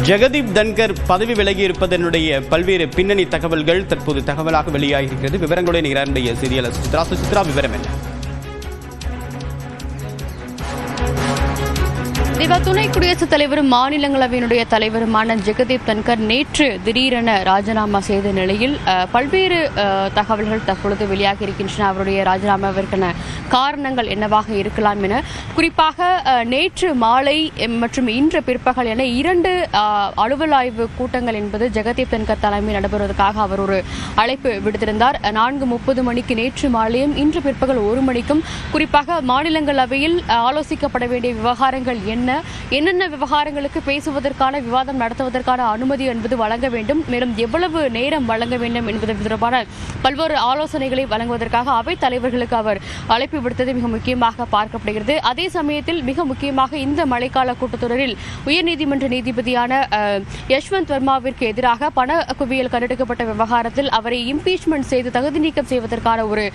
ஜெகதீப் தன்கர் பதவி விலகி இருப்பதனுடைய பல்வேறு பின்னணி தகவல்கள் தற்போது தகவலாக வெளியாகியிருக்கிறது. விவரங்களுடன் இரானுடைய செய்தியாளர் சுசித்ரா, விவரம் என்ன? துணை குடியரசுத் தலைவரும் மாநிலங்களவையினுடைய தலைவருமான ஜெகதீப் தன்கர் நேற்று திடீரென ராஜினாமா செய்த நிலையில் பல்வேறு தகவல்கள் தற்பொழுது வெளியாகி இருக்கின்றன. அவருடைய ராஜினாமாவிற்கான காரணங்கள் என்னவாக இருக்கலாம் என, குறிப்பாக நேற்று மாலை மற்றும் இன்று பிற்பகல் என 2 அலுவல் ஆய்வு கூட்டங்கள் என்பது ஜெகதீப் தன்கர் தலைமையில் நடைபெறுவதற்காக அவர் ஒரு அழைப்பு விடுத்திருந்தார். 4:30 மணிக்கு நேற்று மாலையும் இன்று பிற்பகல் 1 மணிக்கும் குறிப்பாக மாநிலங்களவையில் ஆலோசிக்கப்பட வேண்டிய விவகாரங்கள் என்னென்ன விவகாரங்களுக்கு பேசுவதற்கான விவாதம் நடத்துவதற்கான அனுமதி என்பது வழங்க வேண்டும், மேலும் எவ்வளவு நேரம் வழங்க வேண்டும் என்பது தொடர்பான பல்வேறு ஆலோசனைகளை வழங்குவதற்காக அவைத் தலைவர்களுக்கு அவர் அழைப்பு விடுத்தது மிக முக்கியமாக பார்க்கப்படுகிறது. அதே சமயத்தில் மிக முக்கியமாக இந்த மழைக்கால கூட்டத்தொடரில் உயர்நீதிமன்ற நீதிபதியான யஷ்வந்த் வர்மாவிற்கு எதிராக பண குவியல் கண்டெடுக்கப்பட்ட விவகாரத்தில் அவரை இம்பீச்மெண்ட் செய்து தகுதி நீக்கம் செய்வதற்கான ஒரு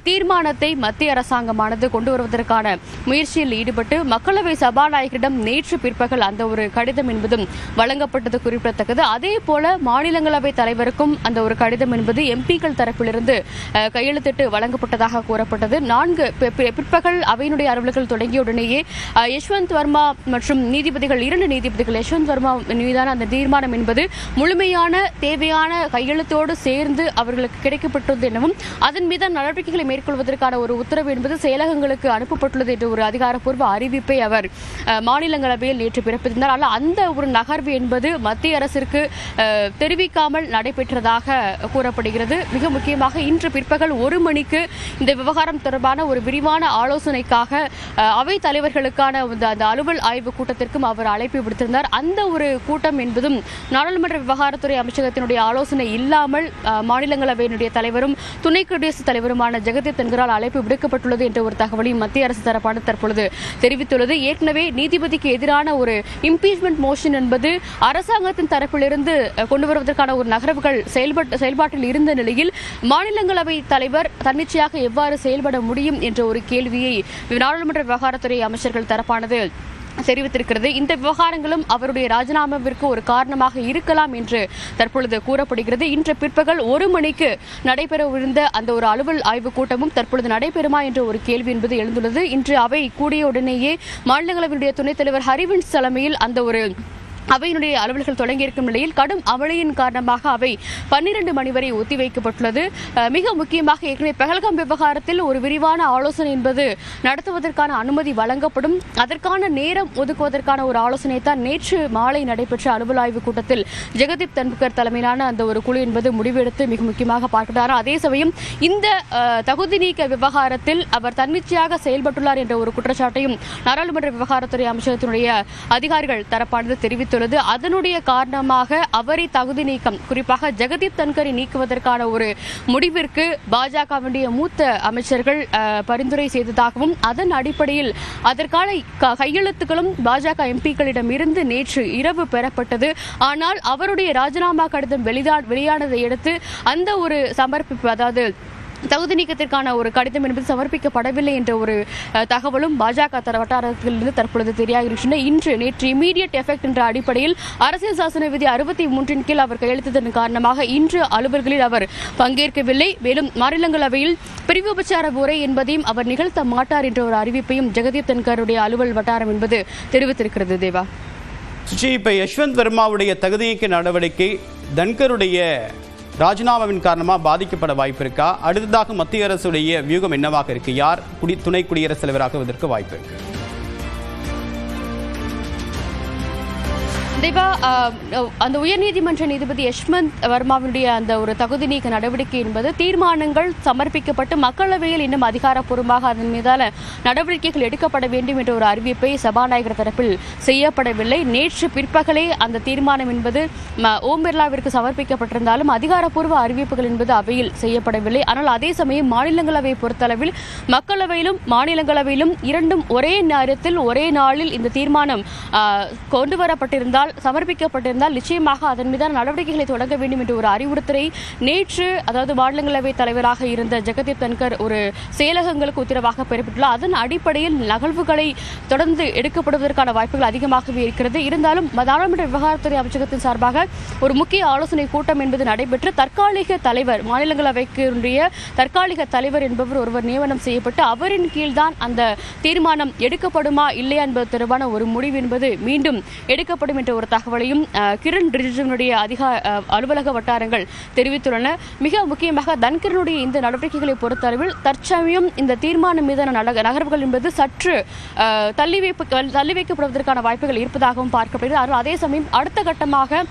தீர்மானத்தை மத்திய அரசாங்கமானது கொண்டு வருவதற்கான முயற்சியில் ஈடுபட்டு மக்களவை சபாநாயகரிடம் நேற்று பிற்பகல் அந்த ஒரு கடிதம் என்பதும் வழங்கப்பட்டது குறிப்பிடத்தக்கது. அதே போல மாநிலங்களவை தலைவருக்கும் அந்த ஒரு கடிதம் என்பது எம்பிக்கள் தரப்பிலிருந்து கையெழுத்திட்டு வழங்கப்பட்டதாக கூறப்பட்டது. 4 பிற்பகல் அவையினுடைய அலுவல்கள் தொடங்கியவுடனேயே யஷ்வந்த் வர்மா மற்றும் நீதிபதிகள் 2 நீதிபதிகள் யஷ்வந்த் வர்மா மீதான அந்த தீர்மானம் என்பது முழுமையான தேவையான கையெழுத்தோடு சேர்ந்து அவர்களுக்கு கிடைக்கப்பட்டது எனவும் அதன் மீதான நடவடிக்கைகளை மேற்கொள்வதற்கான ஒரு உத்தரவு என்பது செயலகங்களுக்கு அனுப்பப்பட்டுள்ளது என்ற ஒரு அதிகாரப்பூர்வ அறிவிப்பை அவர் மாநிலங்களவையில் நேற்று பிறப்பித்திருந்தார். ஆனால் அந்த ஒரு நகர்வு என்பது மத்திய அரசிற்கு தெரிவிக்காமல் நடைபெற்றதாக கூறப்படுகிறது. மிக முக்கியமாக இன்று பிற்பகல் 1 மணிக்கு இந்த விவகாரம் தொடர்பான ஒரு விரிவான ஆலோசனைக்காக அவைத் தலைவர்களுக்கான அந்த அலுவல் ஆய்வு கூட்டத்திற்கும் அவர் அழைப்பு விடுத்திருந்தார். அந்த ஒரு கூட்டம் என்பதும் நாடாளுமன்ற விவகாரத்துறை அமைச்சகத்தினுடைய ஆலோசனை இல்லாமல் மாநிலங்களவையினுடைய தலைவரும் துணை குடியரசுத் தலைவருமான ஜெகதீப் தன்கரால் அழைப்பு விடுக்கப்பட்டுள்ளது என்ற ஒரு தகவலையும் மத்திய அரசு தரப்பான தற்பொழுது தெரிவித்துள்ளது. ஏற்கனவே நீதிபதிக்கு எதிரான ஒரு இம்பீச்மெண்ட் மோஷன் என்பது அரசாங்கத்தின் தரப்பிலிருந்து கொண்டு வருவதற்கான ஒரு நகர்வுகள் செயல்பாட்டில் இருந்த நிலையில் மாநிலங்களவை தலைவர் தன்னிச்சையாக எவ்வாறு செயல்பட முடியும் என்ற ஒரு கேள்வியை நாடாளுமன்ற விவகாரத்துறை அமைச்சர்கள் தரப்பானது தெரிவித்திருக்கிறது. இந்த விவகாரங்களும் அவருடைய ராஜினாமாவிற்கு ஒரு காரணமாக இருக்கலாம் என்று தற்பொழுது கூறப்படுகிறது. இன்று பிற்பகல் 1 மணிக்கு நடைபெறவிருந்த அந்த ஒரு அலுவல் ஆய்வு கூட்டமும் தற்பொழுது நடைபெறுமா என்ற ஒரு கேள்வி என்பது எழுந்துள்ளது. இன்று அவை கூடிய உடனேயே மாநிலங்களவையுடைய துணைத் தலைவர் ஹரிவன்ஸ் தலைமையில் அந்த ஒரு அவையினுடைய அலுவல்கள் தொடங்கியிருக்கும் நிலையில் கடும் அமளியின் காரணமாக அவை 12 மணி வரை ஒத்திவைக்கப்பட்டுள்ளது. மிக முக்கியமாக ஏற்கனவே பஹல்காம் விவகாரத்தில் ஒரு விரிவான ஆலோசனை என்பது நடத்துவதற்கான அனுமதி வழங்கப்படும், அதற்கான நேரம் ஒதுக்குவதற்கான ஒரு ஆலோசனை தான் நேற்று மாலை நடைபெற்ற அலுவல் ஆய்வு கூட்டத்தில் ஜெகதீப் தன்கர் தலைமையிலான அந்த ஒரு குழு என்பது முடிவெடுத்து மிக முக்கியமாக பார்க்கிறார். அதே சமயம் இந்த தகுதி நீக்க விவகாரத்தில் அவர் தன்னிச்சையாக செயல்பட்டுள்ளார் என்ற ஒரு குற்றச்சாட்டையும் நாடாளுமன்ற விவகாரத்துறை அமைச்சகத்தினுடைய அதிகாரிகள் தரப்பானது தெரிவித்து அதனுடைய காரணமாக அவரை தகுதி நீக்கம், குறிப்பாக ஜெகதீப் தன்கரை நீக்குவதற்கான ஒரு முடிவிற்கு பாஜகவுடைய மூத்த அமைச்சர்கள் பரிந்துரை செய்ததாகவும் அதன் அடிப்படையில் அதற்கான கையெழுத்துக்களும் பாஜக எம்பிக்களிடம் இருந்து நேற்று இரவு பெறப்பட்டது. ஆனால் அவருடைய ராஜினாமா கடிதம் வெளியானதை அடுத்து அந்த ஒரு சமர்ப்பிப்பு, அதாவது தகுதி நீக்கத்திற்கான ஒரு கடிதம் என்பது சமர்ப்பிக்கப்படவில்லை என்ற ஒரு தகவலும் பாஜக வட்டாரத்திலிருந்து தற்பொழுது தெரியாகின்றன. நேற்று இமீடியட் எஃபெக்ட் என்ற அடிப்படையில் அரசியல் சாசன விதி 63 கீழ் அவர் கையெழுத்ததன் காரணமாக இன்று அலுவல்களில் அவர் பங்கேற்கவில்லை. மேலும் மாநிலங்களவையில் பிரிவு உபச்சார உரை என்பதையும் அவர் நிகழ்த்த மாட்டார் என்ற ஒரு அறிவிப்பையும் ஜெகதீப் தன்கருடைய அலுவல் வட்டாரம் என்பது தெரிவித்திருக்கிறது. தேவா, இப்ப யஷ்வந்த் வர்மாவுடைய தகுதி நீக்க நடவடிக்கை தன்கருடைய ராஜினாமாவின் காரணமாக பாதிக்கப்பட வாய்ப்பு இருக்கா? அடுத்ததாக மத்திய அரசுடைய வியூகம் என்னவாக இருக்கு? யார் துணை குடியரசுத் தலைவராகுவதற்கு வாய்ப்பு இருக்கு? தேவா, அந்த உயர்நீதிமன்ற நீதிபதி யஷ்வந்த் வர்மாவுடைய அந்த ஒரு தகுதி நீக்க நடவடிக்கை என்பது தீர்மானங்கள் சமர்ப்பிக்கப்பட்டு மக்களவையில் இன்னும் அதிகாரப்பூர்வமாக அதன் மீதான நடவடிக்கைகள் எடுக்கப்பட வேண்டும் என்ற ஒரு அறிவிப்பை சபாநாயகர் தரப்பில் செய்யப்படவில்லை. நேற்று பிற்பகலே அந்த தீர்மானம் என்பது ஓம் பிர்லாவிற்கு சமர்ப்பிக்கப்பட்டிருந்தாலும் அதிகாரப்பூர்வ அறிவிப்புகள் என்பது அவையில் செய்யப்படவில்லை. ஆனால் அதே சமயம் மாநிலங்களவை பொறுத்தளவில் மக்களவையிலும் மாநிலங்களவையிலும் இரண்டும் ஒரே நேரத்தில் ஒரே நாளில் இந்த தீர்மானம் கொண்டு வரப்பட்டிருந்தால் சமர்ப்பிக்கப்பட்டிருந்தால் நிச்சயமாக அதன் மீதான நடவடிக்கைகளை தொடங்க வேண்டும் என்ற ஒரு அறிவுறுத்தலை நேற்று, அதாவது மாநிலங்களவை தலைவராக இருந்த ஜெகதீப் தன்கர் ஒரு செயலகங்களுக்கு உத்தரவாக பிறப்பித்துள்ளார். அதன் அடிப்படையில் நகர்வுகளை தொடர்ந்து எடுக்கப்படுவதற்கான வாய்ப்புகள் அதிகமாகவே இருக்கிறது. இருந்தாலும் நாடாளுமன்ற விவகாரத்துறை அமைச்சகத்தின் சார்பாக ஒரு முக்கிய ஆலோசனை கூட்டம் என்பது நடைபெற்று தற்காலிக தலைவர், மாநிலங்களவைக்கு தற்காலிக தலைவர் என்பவர் ஒருவர் நியமனம் செய்யப்பட்டு அவரின் கீழ்தான் அந்த தீர்மானம் எடுக்கப்படுமா இல்லையா என்பது தொடர்பான ஒரு முடிவு என்பது மீண்டும் எடுக்கப்படும் என்ற ஒரு தகவலையும் கிரண் ரிஜிஜுவினுடைய அலுவலக வட்டாரங்கள் தெரிவித்துள்ளன. மிக முக்கியமாக தன்கருடைய இந்த நடவடிக்கைகளை பொறுத்தளவில் தற்சமயம் இந்த தீர்மானம் மீதான நகர்வுகள் என்பது சற்று தள்ளி வைக்கப்படுவதற்கான வாய்ப்புகள் இருப்பதாகவும் பார்க்கப்படுகிறது. அதே சமயம் அடுத்த கட்டமாக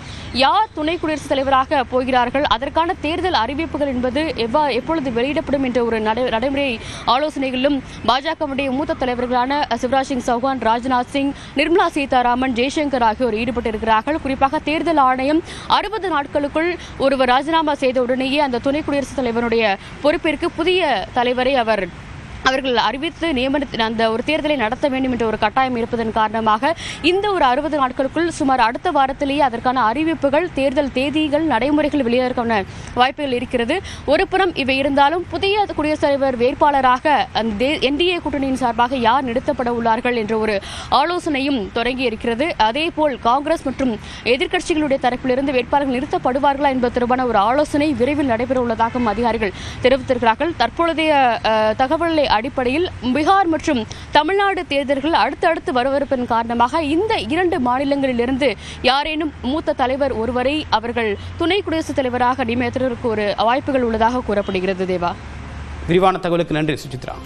யார் துணை குடியரசுத் தலைவராக போகிறார்கள், அதற்கான தேர்தல் அறிவிப்புகள் என்பது எப்பொழுது வெளியிடப்படும் என்ற ஒரு நடைமுறை ஆலோசனைகளிலும் பாஜகவுடைய மூத்த தலைவர்களான சிவராஜ் சிங் சௌஹான், ராஜ்நாத் சிங், நிர்மலா சீதாராமன், ஜெய்சங்கர் ஆகியோர் ஈடுபட்டிருக்கிறார்கள். குறிப்பாக தேர்தல் ஆணையம் 60 நாட்களுக்குள் ஒருவர் ராஜினாமா செய்த உடனேயே அந்த துணை குடியரசுத் தலைவருடைய பொறுப்பிற்கு புதிய தலைவரை அவர்கள் அறிவித்து அந்த ஒரு தேர்தலை நடத்த வேண்டும் என்ற ஒரு கட்டாயம் இருப்பதன் காரணமாக இந்த ஒரு 60 நாட்களுக்குள் சுமார் அடுத்த வாரத்திலேயே அதற்கான அறிவிப்புகள், தேர்தல் தேதிகள், நடைமுறைகள் வெளியேறக்கான வாய்ப்புகள் இருக்கிறது. ஒருபுறம் இவை இருந்தாலும் புதிய குடியரசுத் தலைவர் வேட்பாளராக அந்த என்டிஏ கூட்டணியின் சார்பாக யார் நிறுத்தப்பட உள்ளார்கள் என்ற ஒரு ஆலோசனையும் தொடங்கி இருக்கிறது. அதேபோல் காங்கிரஸ் மற்றும் எதிர்க்கட்சிகளுடைய தரப்பிலிருந்து வேட்பாளர்கள் நிறுத்தப்படுவார்களா என்பது தொடர்பான ஒரு ஆலோசனை விரைவில் நடைபெற உள்ளதாகவும் அதிகாரிகள் தெரிவித்திருக்கிறார்கள். தற்பொழுதைய தகவலை அடிப்படையில் பீகார் மற்றும் தமிழ்நாடு தேர்தல்கள் அடுத்தடுத்து வருவதன் காரணமாக இந்த 2 மாநிலங்களிலிருந்து யாரேனும் மூத்த தலைவர் ஒருவரை அவர்கள் துணை குடியரசுத் தலைவராக நியமிப்பதற்கு ஒரு வாய்ப்புகள் உள்ளதாக கூறப்படுகிறது. தேவா, விரிவான தகவலுக்கு நன்றி சுசித்ரா.